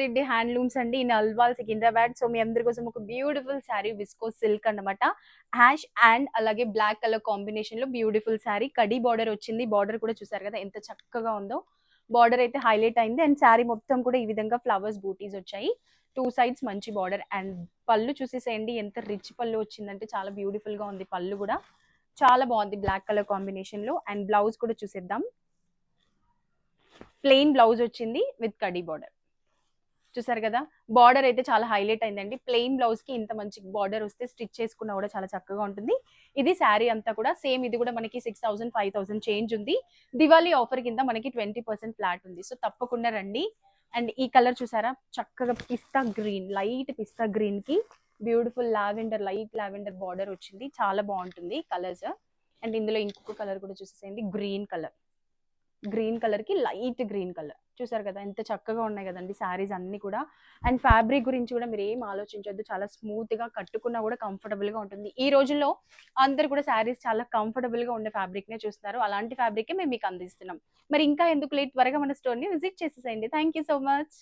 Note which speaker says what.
Speaker 1: Reddy handlooms అండి in Alwal Secunderabad. So మీ అందరి కోసం ఒక బ్యూటిఫుల్ శారీ విస్కోస్ సిల్క్ అన్నమాట. యాష్ అండ్ అలాగే బ్లాక్ కలర్ కాంబినేషన్ లో బ్యూటిఫుల్ శారీ. కడి బార్డర్ వచ్చింది. బార్డర్ కూడా చూసారు కదా ఎంత చక్కగా ఉందో. బార్డర్ అయితే హైలైట్ అయింది అండ్ శారీ మొత్తం కూడా ఈ విధంగా ఫ్లవర్స్ బూటీస్ వచ్చాయి. టూ సైడ్స్ మంచి బార్డర్ అండ్ పళ్ళు చూసేసేయండి ఎంత రిచ్ పళ్ళు వచ్చిందంటే చాలా బ్యూటిఫుల్ గా ఉంది. పళ్ళు కూడా చాలా బాగుంది బ్లాక్ కలర్ కాంబినేషన్ లో. అండ్ బ్లౌజ్ కూడా చూసేద్దాం. ప్లెయిన్ బ్లౌజ్ వచ్చింది విత్ కడి బార్డర్. చూసారు కదా బార్డర్ అయితే చాలా హైలైట్ అయిందండి. ప్లెయిన్ బ్లౌజ్ కి ఇంత మంచి బార్డర్ వస్తే స్టిచ్ చేసుకున్నా కూడా చాలా చక్కగా ఉంటుంది. ఇది శారీ అంతా కూడా సేమ్. ఇది కూడా మనకి 6000 5000 చేంజ్ ఉంది. దివాళీ ఆఫర్ కింద మనకి 20% ఫ్లాట్ ఉంది. సో తప్పకుండా రండి. అండ్ ఈ కలర్ చూసారా చక్కగా పిస్తా గ్రీన్, లైట్ పిస్తా గ్రీన్ కి beautiful lavender, light lavender border వచ్చింది. చాలా బాగుంటుంది కలర్స్. అండ్ ఇందులో ఇంకొక కలర్ కూడా చూసేసేయండి. గ్రీన్ కలర్, గ్రీన్ కలర్ కి లైట్ గ్రీన్ కలర్. చూసారు కదా ఎంత చక్కగా ఉన్నాయి కదండి శారీస్ అన్ని కూడా. అండ్ ఫ్యాబ్రిక్ గురించి కూడా మీరు ఏం ఆలోచించొద్దు. చాలా స్మూత్ గా కట్టుకున్నా కూడా కంఫర్టబుల్ గా ఉంటుంది. ఈ రోజుల్లో అందరు కూడా శారీస్ చాలా కంఫర్టబుల్ గా ఉండే ఫ్యాబ్రిక్ నే చూస్తున్నారు. అలాంటి ఫ్యాబ్రిక్ మేము మీకు అందిస్తున్నాం. మరి ఇంకా ఎందుకు లేట్, త్వరగా మన స్టోర్ ని విజిట్ చేసేసేయండి. Thank you so much.